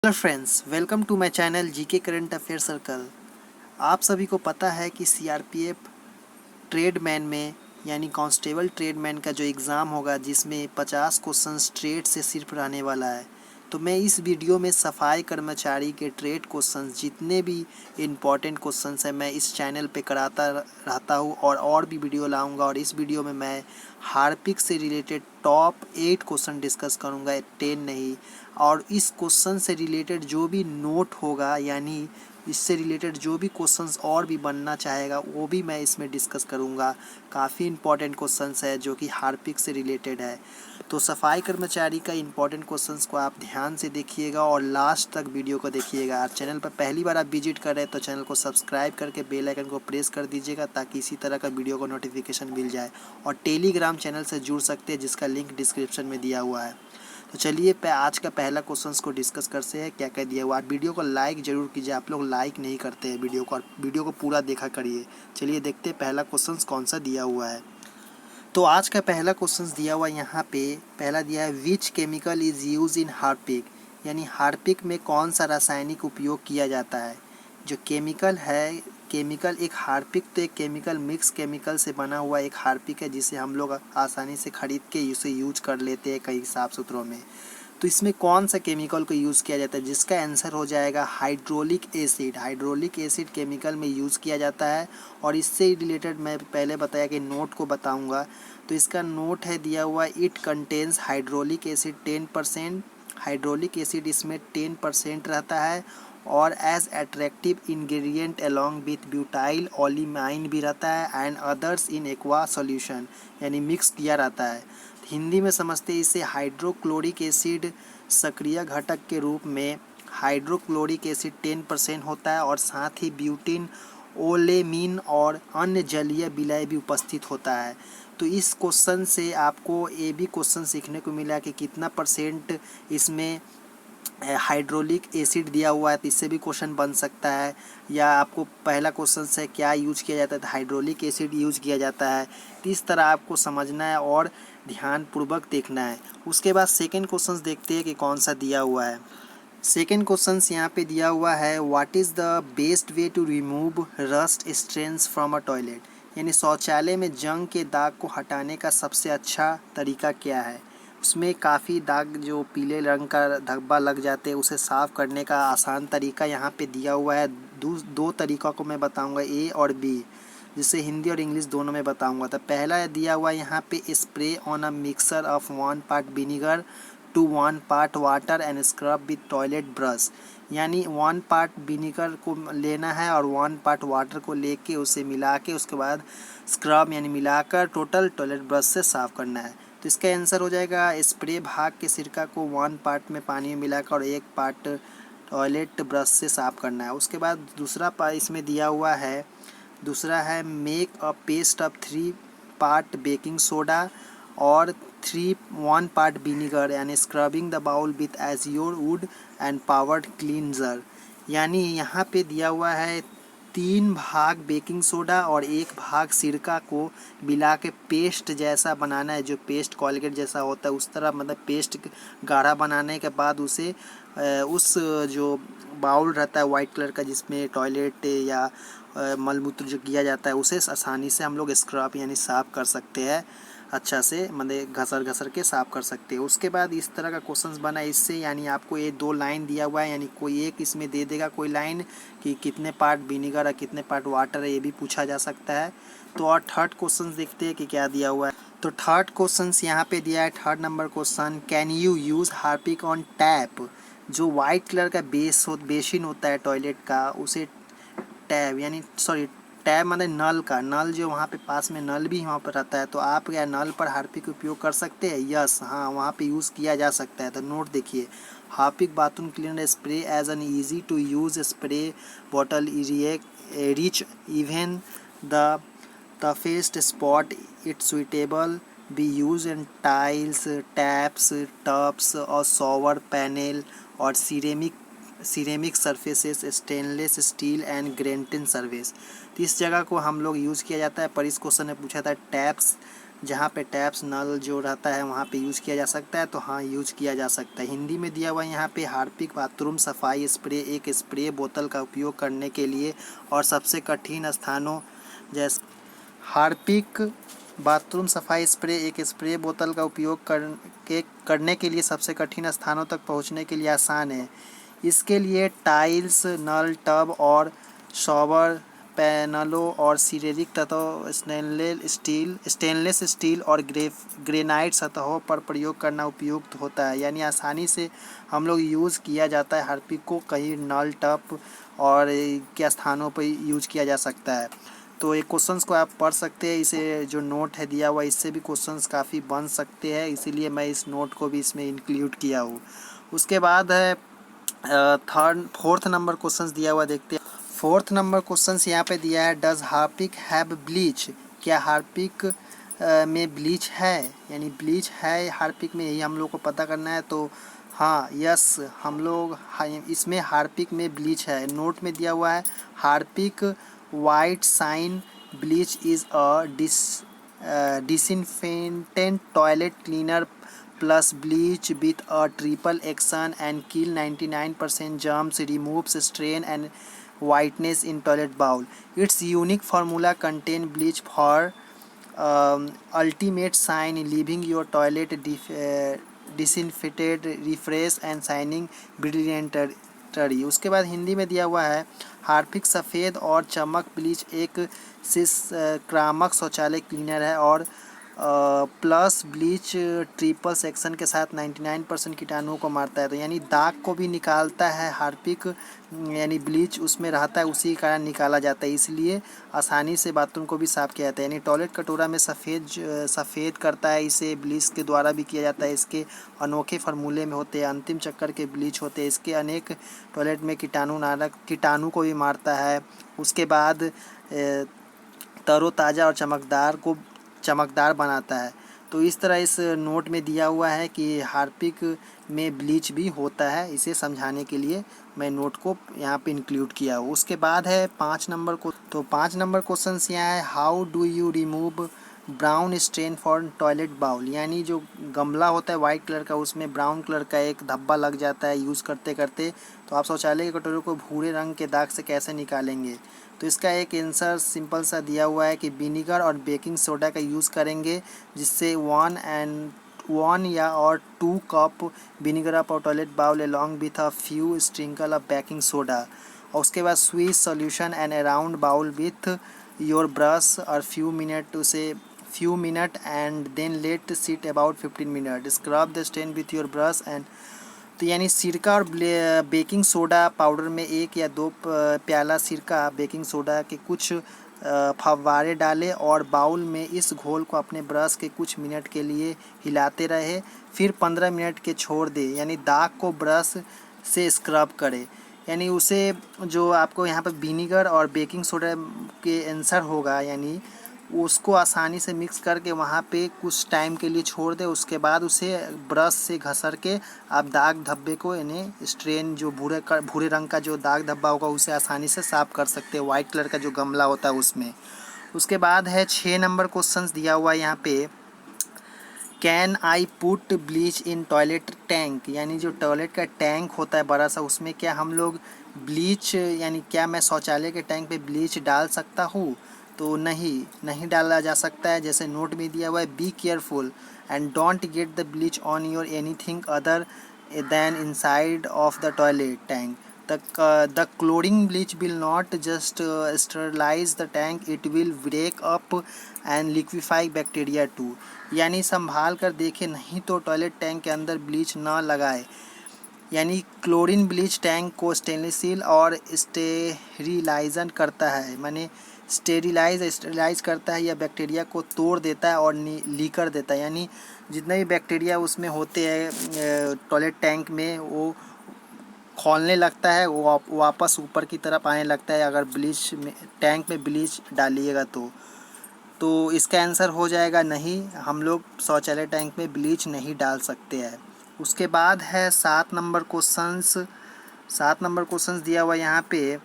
Hello friends, welcome to my channel GK current affair circle. आप सभी को पता है कि सीआरपीएफ ट्रेडमैन में यानी कांस्टेबल ट्रेडमैन का जो एग्ज़ाम होगा जिसमें 50 क्वेश्चन ट्रेड से सिर्फ रहने वाला है। तो मैं इस वीडियो में सफाई कर्मचारी के ट्रेड क्वेश्चन जितने भी इम्पॉर्टेंट क्वेश्चन हैं मैं इस चैनल पे कराता रहता हूँ और भी वीडियो लाऊंगा। और इस वीडियो में मैं हार्पिक से रिलेटेड टॉप 8 क्वेश्चन डिस्कस करूँगा, 10 नहीं। और इस क्वेश्चन से रिलेटेड जो भी नोट होगा यानी इससे रिलेटेड जो भी क्वेश्चंस और भी बनना चाहेगा वो भी मैं इसमें डिस्कस करूँगा। काफ़ी इंपॉर्टेंट क्वेश्चंस है जो कि हार्पिक से रिलेटेड है। तो सफाई कर्मचारी का इंपॉर्टेंट क्वेश्चंस को आप ध्यान से देखिएगा और लास्ट तक वीडियो को देखिएगा। और चैनल पर पहली बार आप विजिट कर रहे हैं तो चैनल को सब्सक्राइब करके बेल आइकन को प्रेस कर दीजिएगा ताकि इसी तरह का वीडियो को नोटिफिकेशन मिल जाए। और टेलीग्राम चैनल से जुड़ सकते हैं जिसका लिंक डिस्क्रिप्शन में दिया हुआ है। तो चलिए आज का पहला क्वेश्चन को डिस्कस करते हैं क्या क्या दिया हुआ। वीडियो को लाइक जरूर कीजिए, आप लोग लाइक नहीं करते हैं वीडियो को, और वीडियो को पूरा देखा करिए। चलिए देखते हैं पहला क्वेश्चन कौन सा दिया हुआ है। तो आज का पहला क्वेश्चन दिया हुआ यहाँ पे पहला दिया है which chemical is use in Harpic, यानी हार्पिक में कौन सा रासायनिक उपयोग किया जाता है। जो केमिकल है, केमिकल एक हार्पिक तो एक केमिकल मिक्स केमिकल से बना हुआ एक हार्पिक है जिसे हम लोग आसानी से खरीद के उसे यूज कर लेते हैं कई साफ सुथरों में। तो इसमें कौन सा केमिकल को यूज़ किया जाता है, जिसका आंसर हो जाएगा hydraulic acid. Hydraulic acid chemical में यूज़ किया जाता है। और इससे रिलेटेड मैं पहले बताया कि नोट को बताऊंगा। तो इसका नोट है दिया हुआ, it contains hydraulic acid 10%। Hydraulic acid इसमें 10% रहता है। और as attractive ingredient along with butyl olamine भी रहता है and others in aqua solution, यानी मिक्स किया रहता है। हिंदी में समझते इसे हाइड्रोक्लोरिक एसिड सक्रिय घटक के रूप में हाइड्रोक्लोरिक एसिड 10% होता है और साथ ही ब्यूटिन ओलेमीन और अन्य जलीय विलय भी उपस्थित होता है। तो इस क्वेश्चन से आपको ये भी क्वेश्चन सीखने को मिला कि कितना परसेंट इसमें हाइड्रोलिक एसिड दिया हुआ है, तो इससे भी क्वेश्चन बन सकता है। या आपको पहला क्वेश्चन से क्या यूज किया जाता है, तो हाइड्रोलिक एसिड यूज किया जाता है। तो इस तरह आपको समझना है और ध्यानपूर्वक देखना है। उसके बाद सेकंड क्वेश्चन देखते हैं कि कौन सा दिया हुआ है। सेकंड क्वेश्चन यहाँ पे दिया हुआ है what is the best way to remove rust stains from a toilet, यानी शौचालय में जंग के दाग को हटाने का सबसे अच्छा तरीका क्या है। उसमें काफ़ी दाग जो पीले रंग का धब्बा लग जाते हैं उसे साफ़ करने का आसान तरीका यहाँ पे दिया हुआ है। दो तरीक़ों को मैं बताऊँगा, ए और बी, जिससे हिंदी और इंग्लिश दोनों में बताऊँगा। तो पहला दिया हुआ यहाँ पे spray on a mixer of 1 part vinegar to 1 part water and scrub with toilet brush, यानी 1 पार्ट विनीगर को लेना है और 1 पार्ट वाटर को लेके उसे मिला के उसके बाद स्क्रब यानी मिलाकर टोटल टॉयलेट ब्रश से साफ़ करना है। तो इसका आंसर हो जाएगा स्प्रे भाग के सिरका को 1 पार्ट में पानी में मिलाकर और 1 पार्ट टॉयलेट ब्रश से साफ़ करना है। उसके बाद दूसरा पार्ट इसमें दिया हुआ है, दूसरा है make a paste of 3 part baking soda और 1 पार्ट विनीगर यानी scrubbing the bowl with azure wood and powered cleanser, यानी यहाँ पे दिया हुआ है 3 भाग बेकिंग सोडा और 1 भाग सिरका को मिला के पेस्ट जैसा बनाना है। जो पेस्ट कोलगेट जैसा होता है उस तरह, मतलब पेस्ट गाढ़ा बनाने के बाद उसे उस जो बाउल रहता है वाइट कलर का जिसमें टॉयलेट या मलमूत्र जो किया जाता है उसे आसानी से हम लोग स्क्रब यानी साफ़ कर सकते हैं, अच्छा से मतलब घसर घसर के साफ़ कर सकते हैं। उसके बाद इस तरह का क्वेश्चंस बना इससे, यानी आपको ये 2 लाइन दिया हुआ है, यानी कोई एक इसमें दे देगा कोई लाइन कि कितने पार्ट विनीगर है कितने पार्ट वाटर है, ये भी पूछा जा सकता है। तो और थर्ड क्वेश्चन देखते हैं कि क्या दिया हुआ है। तो थर्ड क्वेश्चन यहाँ पे दिया है, third number question, can you use Harpic on tap. जो वाइट कलर का बेसिन होता है टॉयलेट का उसे टैब यानी सॉरी टैब मतलब नल का, नल जो वहाँ पे पास में नल भी वहाँ पर रहता है, तो आप क्या नल पर हार्पिक उपयोग कर सकते हैं। यस, हाँ, वहाँ पे यूज़ किया जा सकता है। तो नोट देखिए, Harpic bathroom cleaner spray as an easy to use spray bottle reach even the toughest spot, it suitable be used in tiles, taps, tubs और shower panel और ceramic surfaces, stainless steel and granite service. तो इस जगह को हम लोग use किया जाता है। पर इस क्वेश्चन में पूछा था टैप्स जहाँ पे टैप्स नल जो रहता है वहाँ पे यूज़ किया जा सकता है, तो हाँ यूज किया जा सकता है। हिंदी में दिया हुआ है यहाँ पे हार्पिक बाथरूम सफाई स्प्रे एक स्प्रे बोतल का उपयोग करने के लिए और सबसे कठिन स्थानों जैसे हार्पिक बाथरूम सफाई स्प्रे एक स्प्रे बोतल का उपयोग करने के लिए सबसे कठिन स्थानों तक पहुँचने के लिए आसान है। इसके लिए टाइल्स नल टब और शॉवर पैनलों और सिरेमिक तत्वों स्टेनलेस स्टील और ग्रेनाइट सतहों पर प्रयोग करना उपयुक्त होता है। यानी आसानी से हम लोग यूज़ किया जाता है हार्पिक को कहीं नल टप और क्या स्थानों पर यूज किया जा सकता है। तो ये क्वेश्चंस को आप पढ़ सकते हैं, इसे जो नोट है दिया हुआ इससे भी क्वेश्चंस काफ़ी बन सकते हैं, इसीलिए मैं इस नोट को भी इसमें इंक्लूड किया हूँ। उसके बाद है फोर्थ नंबर क्वेश्चंस दिया हुआ, देखते हैं। फोर्थ नंबर क्वेश्चंस यहाँ पे दिया है, डज हार्पिक हैव ब्लीच, क्या हार्पिक में ब्लीच है, यानी ब्लीच है हार्पिक में, यही हम लोग को पता करना है। तो हाँ यस हम लोग इसमें हार्पिक में ब्लीच है। नोट में दिया हुआ है Harpic white sign bleach is a disinfectant toilet cleaner plus bleach with a triple action and kill 99% germs, removes stain and whiteness in toilet bowl. Its unique formula contain bleach for ultimate shine, leaving your toilet disinfected, refresh and shining brilliantly. उसके बाद हिंदी में दिया हुआ है Harpic सफ़ेद और चमक bleach एक क्रामक शौचालय क्लीनर है और प्लस ब्लीच ट्रिपल सेक्शन के साथ 99% कीटाणुओं को मारता है। तो यानी दाग को भी निकालता है हार्पिक, यानी ब्लीच उसमें रहता है उसी के कारण निकाला जाता है, इसलिए आसानी से बाथरूम को भी साफ़ किया जाता है। यानी टॉयलेट कटोरा में सफ़ेद करता है, इसे ब्लीच के द्वारा भी किया जाता है। इसके अनोखे फार्मूले में होते हैं, अंतिम चक्कर के ब्लीच होते हैं। इसके अनेक टॉयलेट में कीटाणु को भी मारता है। उसके बाद तरोताज़ा और चमकदार बनाता है। तो इस तरह इस नोट में दिया हुआ है कि हार्पिक में ब्लीच भी होता है, इसे समझाने के लिए मैं नोट को यहाँ पे इंक्लूड किया हूँ। उसके बाद है 5 नंबर को, तो 5 नंबर क्वेश्चन यहाँ है how do you remove brown stain for toilet bowl, यानी जो गमला होता है वाइट कलर का उसमें ब्राउन कलर का एक धब्बा लग जाता है यूज़ करते करते, तो आप शौचालय के कटोरे को भूरे रंग के दाग से कैसे निकालेंगे। तो इसका एक आंसर सिंपल सा दिया हुआ है कि विनीगर और बेकिंग सोडा का यूज़ करेंगे, जिससे 1 या और 2 cup vinegar of toilet bowl along with a few sprinkle of baking soda। और उसके बाद swish solution and around bowl with your brush और few minute and then let sit about 15 minutes, scrub the stain with your brush and। तो यानी सिरका और baking soda powder में 1 या 2 प्याला सिरका बेकिंग सोडा के कुछ फव्वारे डालें और बाउल में इस घोल को अपने ब्रश के कुछ मिनट के लिए हिलाते रहे, फिर 15 मिनट के छोड़ दें, यानी दाग को ब्रश से स्क्रब करें। यानी उसे जो आपको यहाँ पर विनीगर और बेकिंग सोडा के आंसर होगा, यानी उसको आसानी से मिक्स करके वहाँ पे कुछ टाइम के लिए छोड़ दें। उसके बाद उसे ब्रश से घसर के आप दाग धब्बे को, यानी स्ट्रेन जो भूरे रंग का जो दाग धब्बा होगा उसे आसानी से साफ़ कर सकते हैं, वाइट कलर का जो गमला होता है उसमें। उसके बाद है 6 नंबर क्वेश्चंस दिया हुआ है यहाँ पे, can I put bleach in toilet tank, यानी जो टॉयलेट का टैंक होता है बड़ा सा उसमें क्या हम लोग ब्लीच, यानी क्या मैं शौचालय के टैंक पे ब्लीच डाल सकता हूँ। तो नहीं डाला जा सकता है। जैसे नोट में दिया हुआ है be careful and don't get the bleach on your anything other than inside of the toilet tank. The chlorine bleach will not just sterilize the tank, it will break up and liquefy bacteria too। यानी संभाल कर देखें, नहीं तो toilet tank के अंदर bleach ना लगाए। यानी क्लोरीन ब्लीच टैंक को स्टेनलेस और स्टेरिलाइजन करता है, माने स्टेरिलाइज करता है या बैक्टीरिया को तोड़ देता है और लीकर देता है। यानी जितने भी बैक्टीरिया उसमें होते हैं टॉयलेट टैंक में वो खौलने लगता है, वो वापस ऊपर की तरफ आने लगता है अगर ब्लीच में टैंक में ब्लीच डालिएगा तो इसका आंसर हो जाएगा नहीं, हम लोग शौचालय टैंक में ब्लीच नहीं डाल सकते हैं। उसके बाद है 7 नंबर क्वेश्चंस दिया हुआ यहाँ पे,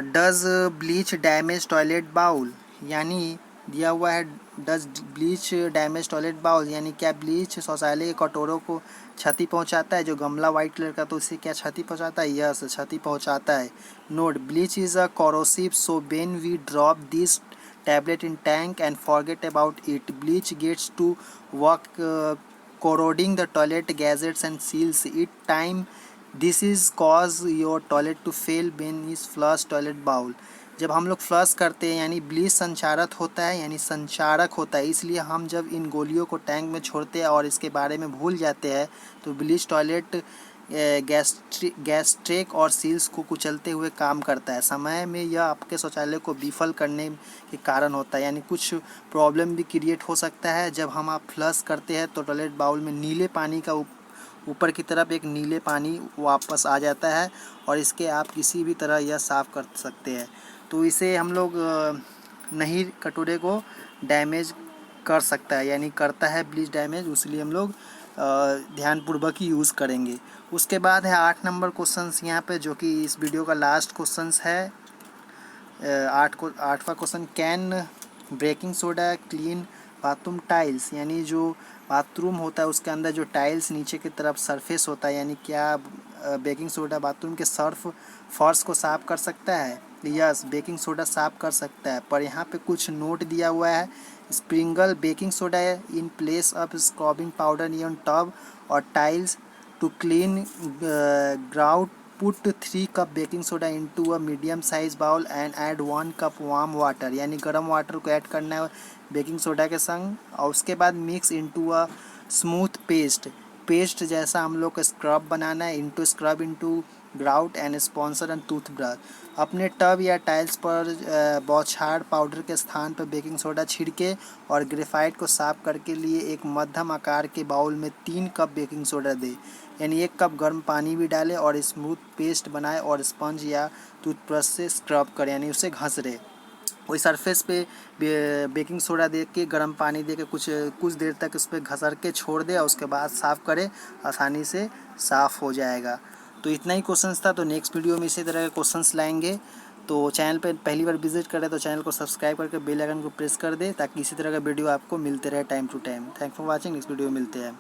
does bleach damage toilet bowl, यानी दिया हुआ है does bleach damage toilet bowl, यानी क्या ब्लीच शौचालय के कटोरों को क्षति पहुंचाता है। जो गमला वाइट कलर का, तो इससे क्या क्षति पहुंचाता है? यस, क्षति पहुंचाता है। Note, bleach is a corrosive, so when we drop this tablet in tank and forget about it, bleach gets to work corroding the toilet gaskets and seals it. Time this is cause your toilet to fail when is flush toilet bowl. जब हम लोग flush करते हैं यानी bleach संचारक होता है, यानी संचारक होता है, इसलिए हम जब इन गोलियों को टैंक में छोड़ते हैं और इसके बारे में भूल जाते हैं तो ब्लीच टॉयलेट गैस्ट्रिक और सील्स को कुचलते हुए काम करता है। समय में यह आपके शौचालय को विफल करने के कारण होता है, यानी कुछ प्रॉब्लम भी क्रिएट हो सकता है। जब हम आप फ्लश करते हैं तो टॉयलेट बाउल में नीले पानी का ऊपर की तरफ एक नीले पानी वापस आ जाता है और इसके आप किसी भी तरह यह साफ़ कर सकते हैं। तो इसे हम लोग नहीं कटोरे को डैमेज कर सकता है, यानी करता है ब्लीच डैमेज, इसलिए हम लोग ध्यानपूर्वक ही यूज़ करेंगे। उसके बाद है 8 नंबर क्वेश्चंस यहाँ पे, जो कि इस वीडियो का लास्ट क्वेश्चंस है। 8वां question, can baking soda clean bathroom tiles, यानी जो बाथरूम होता है उसके अंदर जो टाइल्स नीचे की तरफ सरफेस होता है, यानी क्या बेकिंग सोडा बाथरूम के फर्श को साफ कर सकता है? यस, बेकिंग सोडा साफ कर सकता है। पर यहाँ पे कुछ नोट दिया हुआ है। Sprinkle baking soda in place of scrubbing powder in tub और tiles to clean grout. Put 3 cup baking soda into a medium size bowl and add 1 cup warm water, यानी गर्म वाटर को ऐड करना है baking soda के संग, और उसके बाद mix into a smooth paste जैसा हम लोग को स्क्रब बनाना है। Scrub into grout and sponsor and toothbrush. अपने टब या टाइल्स पर बौछार पाउडर के स्थान पर बेकिंग सोडा छिड़के और ग्रेफाइट को साफ करके लिए एक मध्यम आकार के बाउल में 3 कप बेकिंग सोडा दे, यानी 1 कप गर्म पानी भी डालें और स्मूथ पेस्ट बनाए और स्पंज या टूथब्रश से स्क्रब करें, यानी उसे घसें। वही सरफेस पे बेकिंग सोडा दे के गर्म पानी दे के कुछ देर तक उस पर घसर के छोड़ दे और उसके बाद साफ़ करें, आसानी से साफ़ हो जाएगा। तो इतना ही क्वेश्चंस था। तो नेक्स्ट वीडियो में इसी तरह के क्वेश्चंस लाएंगे। तो चैनल पे पहली बार विजिट करें तो चैनल को सब्सक्राइब करके बेल आइकन को प्रेस कर दे, ताकि इसी तरह का वीडियो आपको मिलते रहे time to time. Thank for watching. Next video में मिलते हैं।